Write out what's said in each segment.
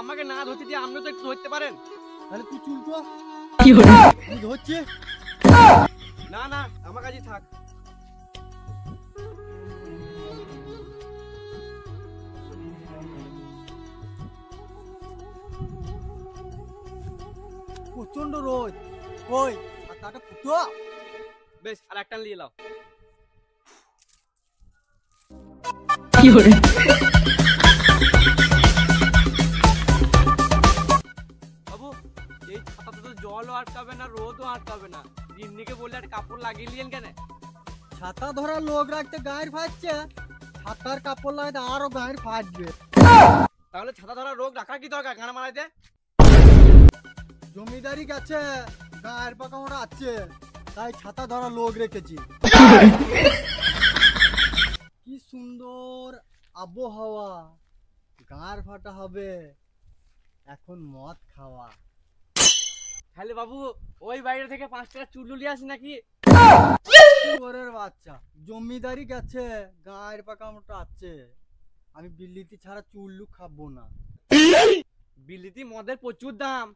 আমাকে না ধরতে দিয়ে আপনি তো একটু ধরতে পারেন। তাহলে তুই চুল তো কি হলো তুই ধরছে। না না আমার কাছেই থাক। প্রচন্ড রোদ, ওই ছাতাটা ফুটো। বেশ আর একটা নিয়ে নাও। কি হলো বাবু এই ছাতাতে তো জলও আটকাবে না, রোদও আটকাবে না, ইন্নিকে বললে একটা কাপড় লাগিয়ে নিলেন কেন? ছাতা ধরা লোক রাখতে গায়ের ফাটছে, ছাতার কাপড় লাগাতে আরো গায়ের ফাটবে। তাহলে ছাতা ধরা রোগ রাখার কি দরকার গানা মারাইতে? জমিদারি গেছে, গায়ের পাকা মোটা আছে, তাই ছাতা ধরা লোক রেখেছি। কি সুন্দর আবহাওয়া, গায়ের ফাটা হবে, এখন মদ খাওয়া। তাহলে বাবু ওই বাইরে থেকে 5 টাকা চুল নিয়ে আসি নাকি? শুয়োরের বাচ্চা, জমিদারি গেছে, গায়ের পাকা মোটা আছে, আমি বিলিতি ছাড়া চুল্লু খাবো না। বিলিতি মদের প্রচুর দাম,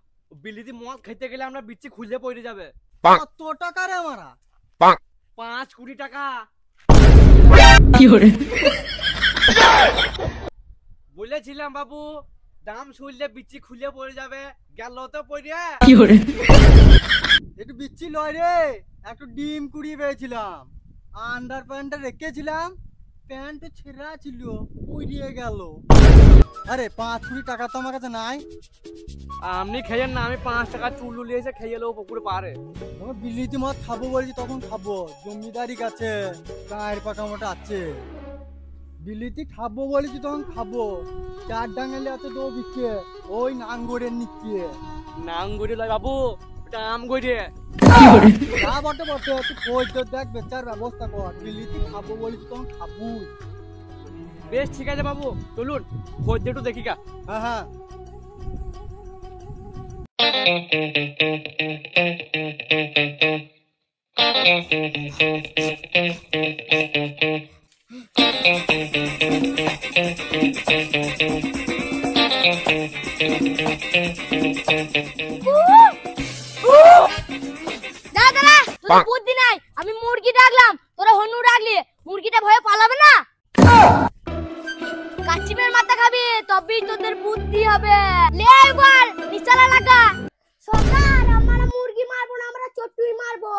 বিলিতি মদ খেতে গেলে আমরা বিচ্ছি খুলে পড়ে যাবে। কত টাকা রে মারা? 5 কোটি টাকা। কি হলো বলেছিলাম বাবু দাম শুনলে বিচ্ছি খুলে পড়ে যাবে, গেল তো পড়ে। কি হলো একটু বিচ্ছি লয় রে, একটু ডিম কুড়িয়ে পেয়েছিলাম, আন্ডার প্যান্টটা রেখেছিলাম, প্যান্ট ছেঁড়া ছিল, পুড়িয়ে গেল। আরে 5 কোটি টাকা তো আমার কাছে নাই। আপনি খেয়েন না, আমি 5 টাকা চুল নিয়ে এসে খেয়ে এলো পুকুরে পারে। তখন বিলিতি মদ খাবো বলছি তখন খাবো, জমিদারি কাছে গায়ের পাকা মোটা আছে, বিলিতি খাবো বলেছি তখন খাবো। 4 ডাঙালি আছে তো বিচ্ছে, ওই নাঙ্গরের নিচ্ছে। নাঙ্গুরি লয় বাবু, ওটা আমগুরি। কি হলো যা বটে বটে, তুই খোঁজ তো দেখ, বেচার ব্যবস্থা কর, বিলিতি খাবো বলেছি তখন খাবো। বেশ ঠিক আছে বাবু, চলুন খোঁজ একটু দেখি গা। হ্যাঁ হ্যাঁ। দাদা তোর বুদ্ধি নাই, আমি মুরগি ডাকলাম, তোরা হনু ডাকলি, মুরগিটা ভয়ে পালাবে না। কাচিমের মাথা খাবি তবেই তোদের বুদ্ধি হবে। লে একবার নিচালা লাগা। সরকার আমরা মুরগি মারবো না, আমরা চটুই মারবো।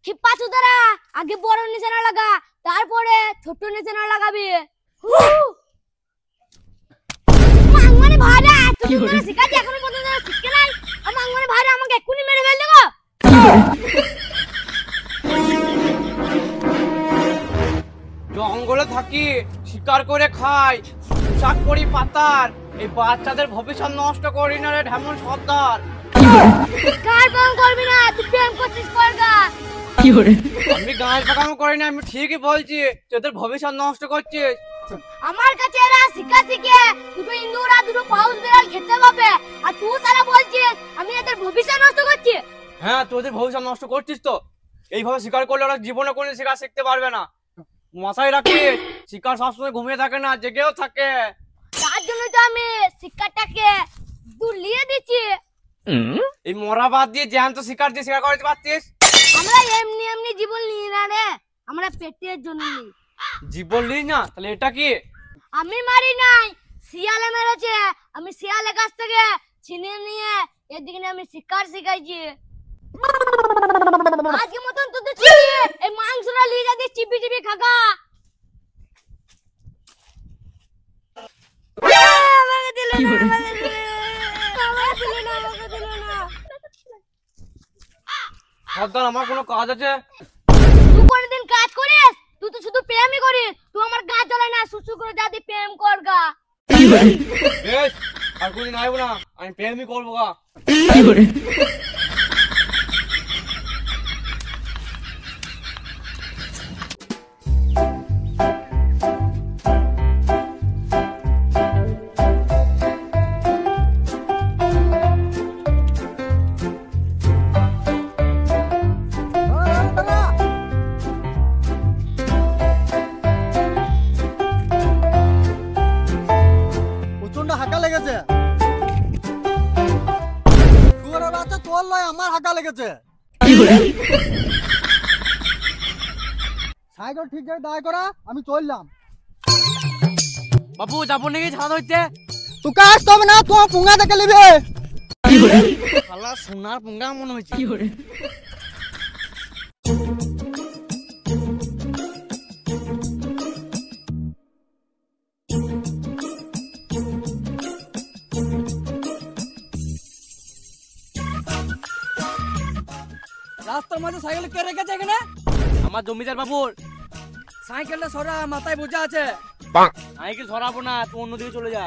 হিপ্পা চুদারা আগে বড় নিচানা লাগা, তারপরে ছোট নিচানা লাগাবি। মাংমানে ভাইরা কি তুমি হলো? শিখাচ্ছি এখনো পর্যন্ত শিখে নাই। আর মাংমানে ভাইরা আমাকে এক্ষুনি মেরে ফেল দেবো। কি হলো জঙ্গলে থাকি, শিকার করে খাই, পোশাক পরি পাতার, এই বাচ্চাদের ভবিষ্যৎ নষ্ট করি না রে ঢামন সর্দার। কি হলো কার প্রেম করবি না, তুই প্রেম করছিস করগা। কি হলো আমি গায়ের পাকামো করি না, আমি ঠিকই বলছি, তোদের ভবিষ্যৎ নষ্ট করছিস। আমার কাছে এরা শিখা শিখে দুটো ইন্দুর আর দুটো পাউস বিড়াল খেতে পাবে, আর তুই সারা বলছিস আমি এদের ভবিষ্যৎ নষ্ট করছি। হ্যাঁ তোদের ভবিষ্যৎ নষ্ট করছিস তো, এইভাবে শিকার করলে ওরা জীবনে কোনো শিকার শিখতে পারবে না। মাথায় রাখিস, শিকার সবসময় ঘুমিয়ে থাকে না, জেগেও থাকে। তার জন্য তো আমি শিক্ষাটাকে দুলিয়ে দিচ্ছি। এই মরা বাদ দিয়ে জ্যান্ত শিকার দিয়ে শিকার করতে পারতিস। আমরা এমনি এমনি জীবন নিই না রে, আমরা পেটের জন্য নিই। জীবন নিস না, তাহলে এটা কি? আমি মারি নাই, শিয়ালে মেরেছে, আমি শিয়ালের কাছ থেকে ছিনিয়ে নিয়ে এদিকে নিয়ে আমি শিকার শিখাইছি। আজকে মতন তোদের চিবিয়ে এই মাংসটা নিয়ে যাতে চিপি চিপি খাগা। আমাকে দিল কি না, হলো? আমাকে দিল না, আমাকে দিল না, আমাকে দিল না। সর্দার আমার কোনো কাজ আছে? তুই কোনদিন কাজ করিস? তুই তো শুধু প্রেমই করিস, তুই আমার গা জ্বলাই না, সুসু করে যাতে প্রেম করগা। কি হলো বেশ আর কোনদিন আইবো না, আমি প্রেমই করবো গা। কি হলো হাঁকা লেগেছে। শুয়োরের বাচ্চা তোর লয় আমার হাঁকা লেগেছে। কি hore সাইকেল ঠিক জায়গায় দাঁড় করা, আমি চললাম। বাবু যাবো নাকি ছাড়া হইতে? তোকে আসতে হবে না, তোমার পুঙ্গা দেখে নেবে। কি hore শালা সোনার পুঙ্গা মনে হচ্ছে। কি hore রাস্তার মাঝে সাইকেল কে রেখেছে এখানে? আমার জমিদার বাবুর সাইকেলটা সরা, মাথায় বোঝা আছে। সাইকেল সরাবো না, তুই অন্যদিকে চলে যা।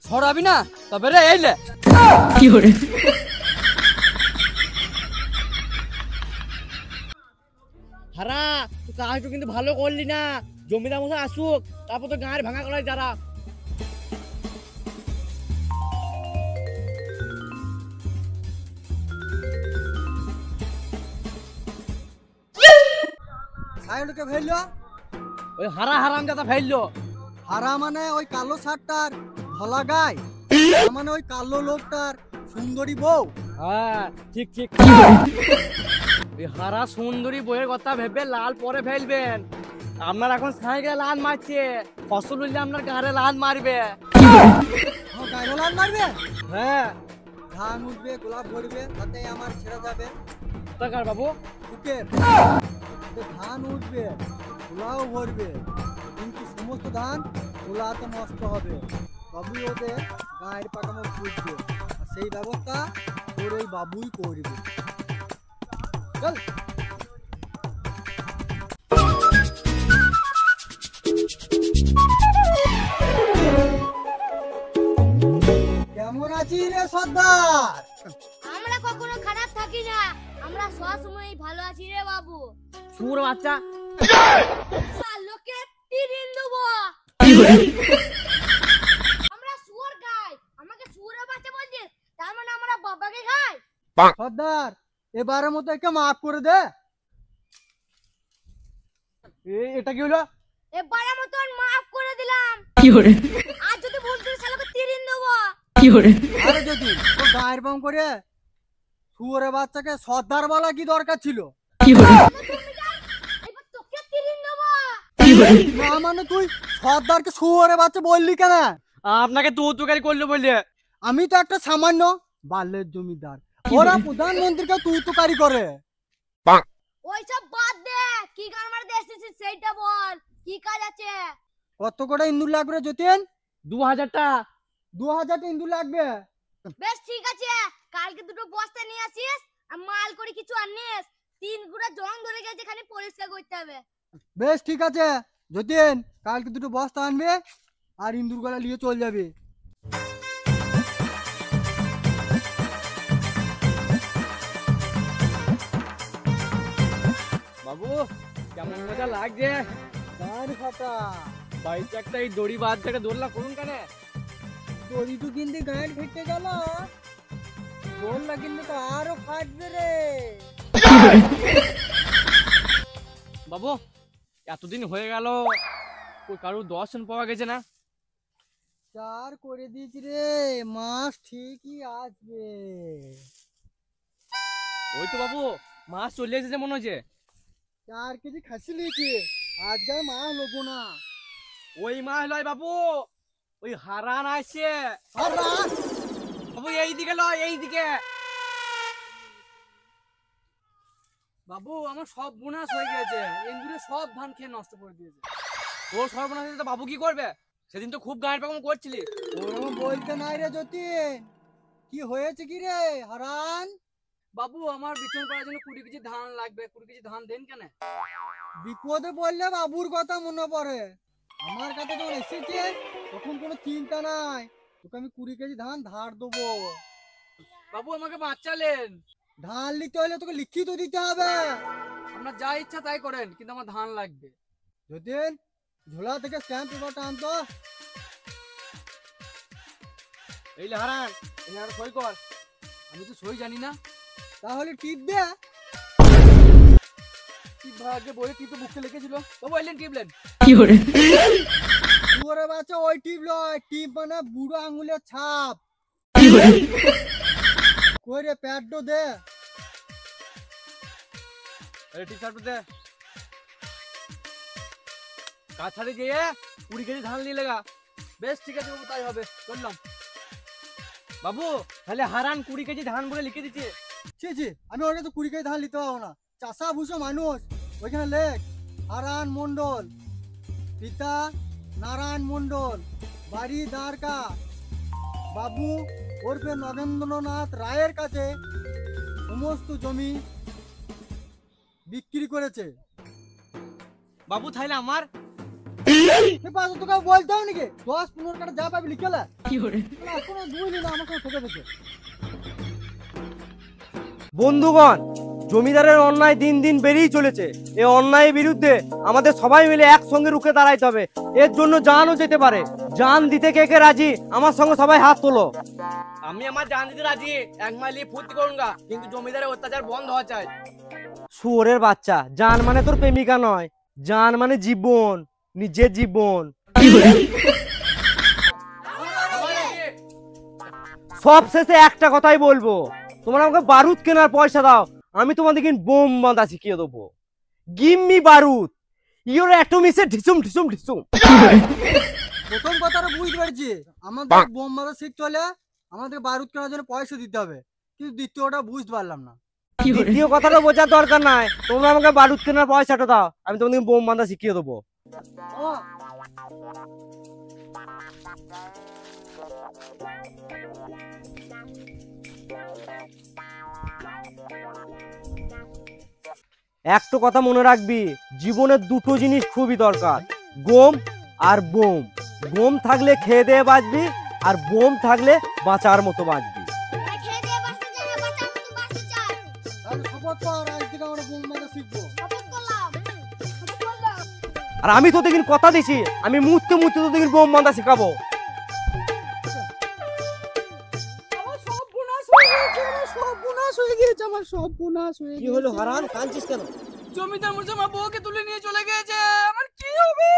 সরাবি না তবে রে এইলে। কি hore হারা তুই কাজটা কিন্তু ভালো করলি না। জমিদার মশাই আসুক, তারপর তো গাঁয়ের ভাঙা করায় যারা। সাইকেলকে ফেললো। ওই হারা হারাম যাতা ফেললো। হারা মানে ওই কালো শার্টটার ধলা গায়, মানে ওই কালো লোকটার সুন্দরী বউ। হ্যাঁ ঠিক ঠিক। কি hore ওই হারা সুন্দরী বইয়ের কথা ভেবে লাল পরে ফেলবেন। আপনার এখন সাইকেল লাল মারছে, ফসল উঠলে আপনার গাড়ে লাল মারবে। কি hore গায়ে লাল মারবে, হ্যাঁ ধান উঠবে, গোলাপ ভরবে, তাতে আমার ছেড়ে যাবে। টাকার বাবু বুকের ধান উঠবে, গোলাও ভরবে, কিন্তু সমস্ত ধান গোলাতে নষ্ট হবে। তবে ওদের গায়ের পাকানো ফুটবে, আর সেই ব্যবস্থা তোর ওই বাবুই করবে। চল। কেমন আছিস রে সর্দার? আমরা কখনো খারাপ থাকি না, আমরা সবসময় ভালো আছি রে বাবু। সুর বাচ্চা লোকে তিরিন দেবো। কি hore আমরা শুয়োর খাই, আমাকে শুয়োরের বাচ্চা বলছিস? তার মানে আমরা বাবাকে খাই? সর্দার, এবারের মতো একে মাফ করে দে। এটা কি হলো? এবারের মতন মাফ করে দিলাম। কি hore আর যদি ভুল করিস শালাকে তিরিন দেবো। কি hore আরে যদি তোর গায়ের বম করে শুয়োরের বাচ্চাকে সর্দার বলা কি দরকার ছিল? কি hore এবার তোকে তিরিন দেবো। কি hore না মানে তুই সর্দারকে শুয়োরের বাচ্চা বললি কেন? আপনাকে তু তুকারি করলো বললে। আমি তো একটা সামান্য বালের জমিদার, ওরা প্রধানমন্ত্রীকে তুই তুকারি করে। ওইসব বাদ দে, কি গান মারতে এসেছিস সেইটা বল, কি কাজ আছে? কত করে ইন্দুর লাগবে রে যতীন? 2000টা। 2000 ইন্দুর লাগবে। বেশ ঠিক আছে, কালকে দুটো বস্তা নিয়ে আসিস, আর মাল করে কিছু আনিস। 3 গুড়া জং ধরে গেছে, এখানে পরিষ্কার করতে হবে। বেশ ঠিক আছে যতীন, কালকে দুটো বস্তা আনবে আর ইন্দুর গলা নিয়ে চলে যাবে। বাবু কেমন মজা লাগছে। গান ফাটা বাইক একটা এই দড়ি বাদ থেকে দৌড়লা করুন কেন? তোরি তো কিন্তু গান ফেটে গেল, বললা কিন্তু তো আরো ফাটবে রে। কি hore বাবু এতদিন হয়ে গেল, ওই কারোর দর্শন পাওয়া গেছে না। চার করে দিয়েছি রে, মাছ ঠিকই আসবে। ওই তো বাবু মাছ চলে এসেছে মনে হচ্ছে। 4 কেজি খাসি নিয়েছি, আজকে আর মাছ লোবো না। ওই মাছ লয় বাবু, ওই হারান আসছে। হারান? বাবু এইদিকে লয়, এইদিকে। বাবু আমার সব বোনাস হয়ে গেছে, এন্দুরে সব ধান খেয়ে নষ্ট করে দিয়েছে। তোর সর্বনাশ হয়েছে তো বাবু কি করবে? সেদিন তো খুব গায়ের পাকাম করছিলি। ওরকম বলতে নাই রে যতীন, কি হয়েছে কি রে হারান? বাবু আমার বিছন করার জন্য 20 কেজি ধান লাগবে, 20 কেজি ধান দেন কেন? বিপদে পড়লে বাবুর কথা মনে পড়ে। আমার কাছে যখন এসেছে তখন কোনো চিন্তা নাই, তোকে আমি 20 কেজি ধান ধার দেবো। বাবু আমাকে বাঁচালেন। ধান লিখতে হলে তোকে লিখিত দিতে হবে। আপনার যা ইচ্ছা তাই করেন, কিন্তু আমার ধান লাগবে। যতীন, ঝোলা থেকে স্ট্যাম্প পেপারটা আনতো। এই লে হারান, এই আর সই কর। আমি তো সই জানি না। তাহলে টিপ দে। কি ভাগ্যে বইয়ে কি তো বুকে লিখেছিল। বাবু এলেন টিপলেন। কি hore শুয়োরের বাচ্চা ওই ওই টিপ লয়, টিপ মানে বুড়ো আঙুলের ছাপ। কই রে প্যাডটো দে। আরে টি-শার্ট দে। কাছাড়ে গিয়ে 20 কেজি ধান নিয়ে লেগা। বেশ ঠিক আছে বাবু, তাই হবে, চললাম। বাবু তাহলে হারান 20 কেজি ধান বলে লিখে দিচ্ছে। ছি ছি, আমি ওটা তো 20 কেজি ধান নিতে পারবো না। চাষা ভুষো মানুষ, ওইখানে লেখ হারান মন্ডল, পিতা নারায়ণ মন্ডল, বাড়ি দ্বারকা, বাবু ওরফে নরেন্দ্রনাথ রায়ের কাছে সমস্ত জমি বিক্রি করেছে। বাবু তাহলে আমার তোকে বলতে হবে নাকি? 10-15 কাটা যা পাবি লিখে লে। কোনো বুঝলি না, আমাকে ঠকে দিচ্ছে। বন্ধুগণ, জমিদারের অন্যায় দিন দিন বেড়েই চলেছে। এই অন্যায়ের বিরুদ্ধে আমাদের সবাই মিলে একসঙ্গে রুখে দাঁড়াইতে হবে। এর জন্য জানও যেতে পারে। জান দিতে কে কে রাজি? আমার সঙ্গে সবাই হাত তোলো। আমি আমার জান দিতে রাজি, 1 মাইল নিয়ে ফুর্তি করুনগা, কিন্তু জমিদারের অত্যাচার বন্ধ হওয়া চাই। শুয়োরের বাচ্চা, জান মানে তোর প্রেমিকা নয়, জান মানে জীবন, নিজের জীবন। সব শেষে একটা কথাই বলবো, তোমরা আমাকে বারুদ কেনার পয়সা দাও, আমি তোমাদেরকে বোম বাঁধা শিখিয়ে দেবো। গিম্মি বারুদ, ইওর অ্যাটমিসে ঢিসুম ঢিসুম ঢিসুম। প্রথম কথাটা বুঝতে পারছি, আমাদের বোম মারা শিখতে হলে আমাদের বারুদ কেনার জন্য পয়সা দিতে হবে, কিন্তু দ্বিতীয়টা বুঝতে পারলাম না। দ্বিতীয় কথাটা বোঝার দরকার নাই, তোমরা আমাকে বারুদ কেনার পয়সাটা দাও, আমি তোমাদেরকে বোম বাঁধা শিখিয়ে দেবো। একটা কথা মনে রাখবি, জীবনের দুটো জিনিস খুবই দরকার, গম আর বোম। গম থাকলে খেয়ে দিয়ে বাঁচবি, আর বোম থাকলে বাঁচার মতো বাঁচবি। আমরা খেয়ে দিয়ে বাঁচতে চাই না, বাঁচার মতো বাঁচতে চাই। তাহলে শপথ কর, আজ থেকে আমরা বোম মারা শিখবো। শপথ করলাম, শপথ করলাম। আর আমি তোদের কথা দিছি, আমি মুহূর্তে মুহূর্তে তোদের বোম বাঁধা শেখাবো। কি হলো হারান, কাঁদছিস কেন? জমিদার মশাই আমার বউকে তুলে নিয়ে চলে গেছে, আমার কি হবে?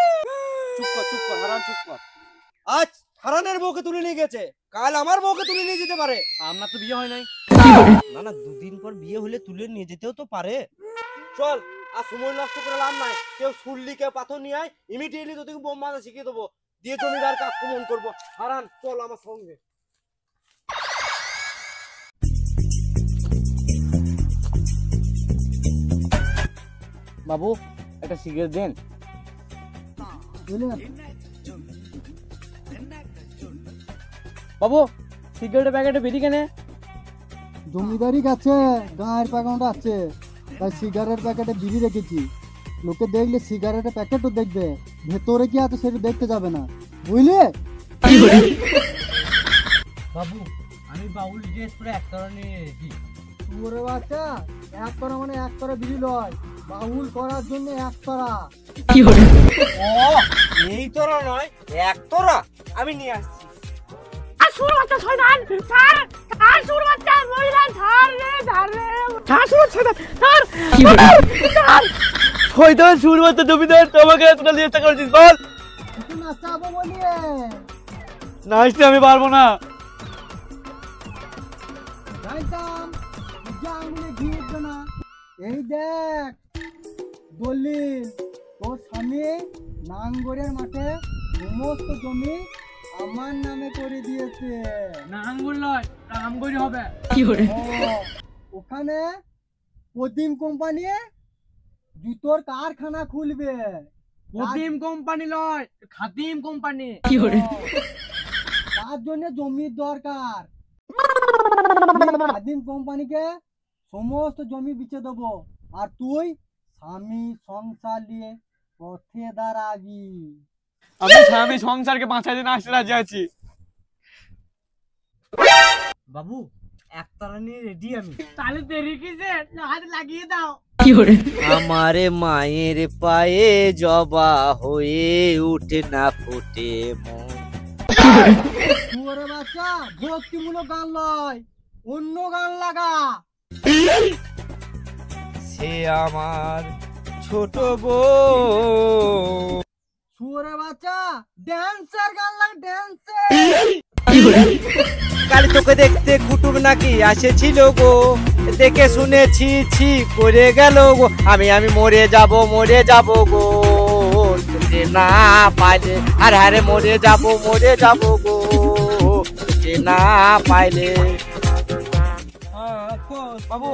চুপ কর হারান, চুপ কর। আজ হারানের বউকে তুলে নিয়ে গেছে, কাল আমার বউকে তুলে নিয়ে যেতে পারে। আপনার তো বিয়ে হয় নাই। না না, 2 দিন পর বিয়ে হলে তুলে নিয়ে যেতেও তো পারে। চল, আর সময় নষ্ট করে লাভ নাই। কেউ ছুরলি কেউ পাথর নিয়ে আয়, ইমিডিয়েটলি তোদেরকে বোম বাঁধা শিখিয়ে দেবো, দিয়ে জমিদারকে আক্রমণ করবো। হারান চল আমার সঙ্গে। বাবু একটা সিগারেট দেন। বাবু সিগারেটের প্যাকেটে বেরি কেনে? জমিদারি কাছে গায়ের প্যাকেট আছে, তাই সিগারেট প্যাকেটে বিড়ি রেখেছি। লোকে দেখলে সিগারেটের প্যাকেটও দেখবে, ভেতরে কি আছে সেটা দেখতে যাবে না, বুঝলে? বাবু আমি বাউল ড্রেস পরে একটা নিয়ে রেখি। ওরে বাচ্চা, এক করা মানে এক করা বিড়ি লয়, বাউল করার জন্য এক করা। ও এই তোরা নয়, এক তোরা, আমি নিয়ে আসছি। আর সুর বাচ্চা শয়তান, স্যার, আর সুর বাচ্চা মহিলা ধর রে, ধর রে। স্যার সুর শয়তান, স্যার, স্যার। শয়তান সুর বাচ্চা জমিদার, তোমাকে এতটা চেষ্টা করেছিস বল। তুই নাচাবো বলিয়ে নাচতে আমি পারবো না। যাইতাম, যা আঙুলে ঘি উঠবে না। এই দেখ দলিল, তোর স্বামী নাঙ্গরের মাঠে সমস্ত জমি আমার নামে করে দিয়েছে। নাঙ্গুল নয়, রামগড়ি হবে। ও, ওখানে প্রতিম কোম্পানি জুতোর কারখানা খুলবে। প্রতিম কোম্পানি নয়, খাতিম কোম্পানি। তার জন্য জমির দরকার। খাদিম কোম্পানিকে সমস্ত জমি বিচে দেবো, আর তুই স্বামী সংসার নিয়ে পথে দাঁড়াবি। আমি স্বামী সংসারকে বাঁচাই দিন আসতে রাজি আছি। বাবু একতারা নিয়ে রেডি আমি। তাহলে দেরি কিসের, হাত লাগিয়ে দাও। আমারে মায়ের পায়ে জবা হয়ে উঠে না ফুটে মন। ওরে বাচ্চা, ভক্তিমূলক গান লয়, অন্য গান লাগা। সে আমার ছোট বউ। শুয়োরের বাচ্চা ড্যান্সার গান লাগে ড্যান্সার। কি hore কাল তোকে দেখতে কুটুম নাকি আসেছিল গো, দেখে শুনেছি ছি করে গেল গো, আমি মরে যাব গো, যে না পাইলে আর হারে মরে যাব গো, যে না পাইলে। বাবু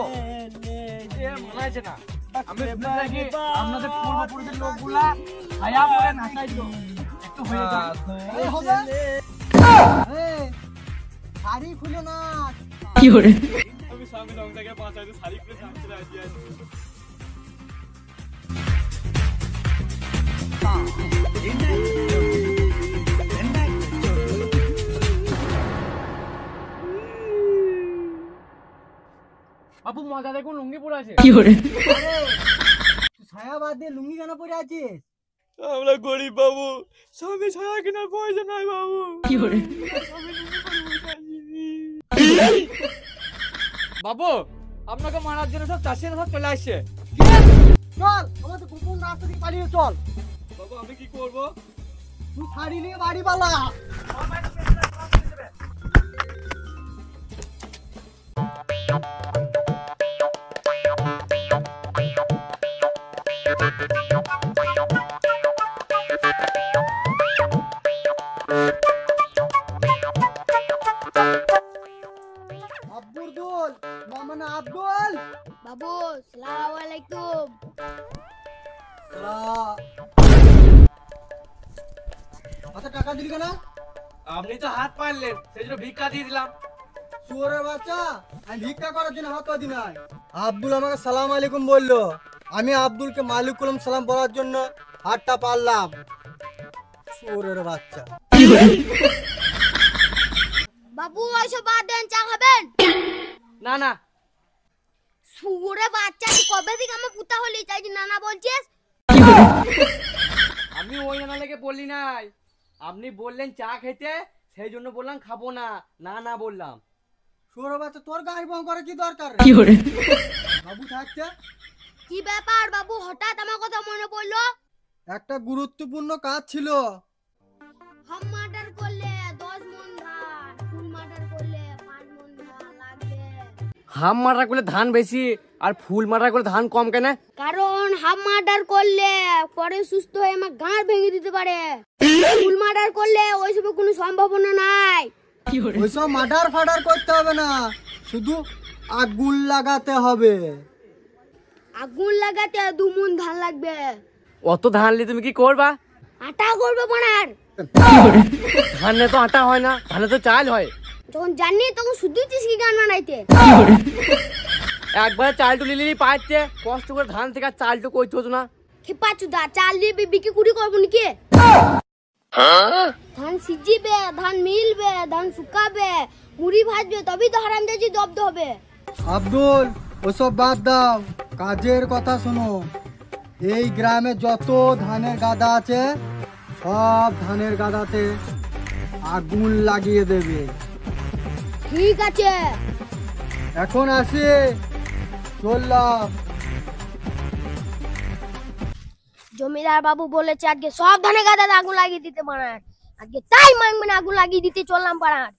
এ মনে আছে না আমি নাকি আপনাদের পূর্বপুরুষের লোকগুলা ছায়া পরে নাচাইতো একটু হয়ে যায় এই হবে এই শাড়ি খুলে না। কি hore আমি স্বামী রংটাকে বাঁচাইতে শাড়ি পরে নাচতে রাজি আছি। বাবু মজা দেখুন লুঙ্গি পরে আছে। কি hore তুই ছায়া বাদ দিয়ে লুঙ্গি কেন পরে আছিস? আমরা গরিব বাবু, স্বামী ছায়া কেনার পয়সা নাই বাবু। কি hore বাবু আপনাকে মারার জন্য সব চাষিরা সব চলে আসছে। চল আমাদের গোপন রাস্তা দিয়ে পালিয়ে চল। বাবু আমি কি করব? তুই শাড়ি নিয়ে বাড়ি পালা। আব্দুল মামানা আব্দুল বাবু সালাম আলাইকুম। আচ্ছা টাকা দিলি কেন? আপনি তো হাত পারলেন সেই জন্য ভিক্ষা দিয়ে দিলাম। শুয়োরের বাচ্চা আমি ভিক্ষা করার জন্য হাত পাতি নাই। আব্দুল আমাকে সালাম আলাইকুম বললো, আমি আব্দুলকে মালিকুম সালাম বলার জন্য হাতটা পারলাম। শুয়োরের বাচ্চা। কি hore বাবু ওইসব বাদ দেন, চা খাবেন? না না শুয়োরে বাচ্চা তুই কবে থেকে আমার পুতা হলি তাই যে নানা বলছিস? কি hore আমি ওই নানা লেগে বললি নাই, আপনি বললেন চা খেতে সেই জন্য বললাম খাবো না, না না বললাম। শুয়োরের বাচ্চা তোর গায়ের বং করে কি দরকার? কি hore বাবু থাকছে কি ব্যাপার বাবু হঠাৎ আমার কথা মনে পড়লো? একটা গুরুত্বপূর্ণ কাজ ছিল। হাম মার্ডার করলে 10 মণ ধান, ফুল মার্ডার করলে 5 মণ ধান লাগবে। হাম মারা করলে ধান বেশি আর ফুল মারা করলে ধান কম কেন? কারণ হাম মার্ডার করলে পরে সুস্থ হয়ে আমার গাঁড় ভেঙে দিতে পারে, ফুল মার্ডার করলে ওইসবের কোনো সম্ভাবনা নাই। কি hore ওইসব মার্ডার ফাডার করতে হবে না, শুধু আগুন লাগাতে হবে। আগুন লাগাতে 2 মণ ধান লাগবে। অত ধান নিয়ে তুমি কি করবা? আটা করবে বানার। কি hore ধানে তো আটা হয় না, ধানে তো চাল হয়। যখন জানি তখন শুধু চিসকি গান বানাইতে। কি hore একবার চাল টুলি নিয়ে পাচ্ছে কষ্ট করে ধান থেকে আর চালটু করতে হতো না। খেপা চুদা চাল দিয়ে বিক্রি কুড়ি করবো নাকি? ধান সিজিবে, ধান মিলবে, ধান শুকাবে, মুড়ি ভাজবে, তবেই তো হারামজাজি জব্দ হবে। আব্দুল ওসব বাদ দাও, কাজের কথা শোনো। এই গ্রামে যত ধানের গাদা আছে সব ধানের গাদাতে আগুন লাগিয়ে দেবে। ঠিক আছে এখন আসি, চললাম। জমিদার বাবু বলেছে আজকে সব ধানে গাদাতে আগুন লাগিয়ে দিতে পারার, আজকে তাই মাংবে আগুন লাগিয়ে দিতে চললাম পারার।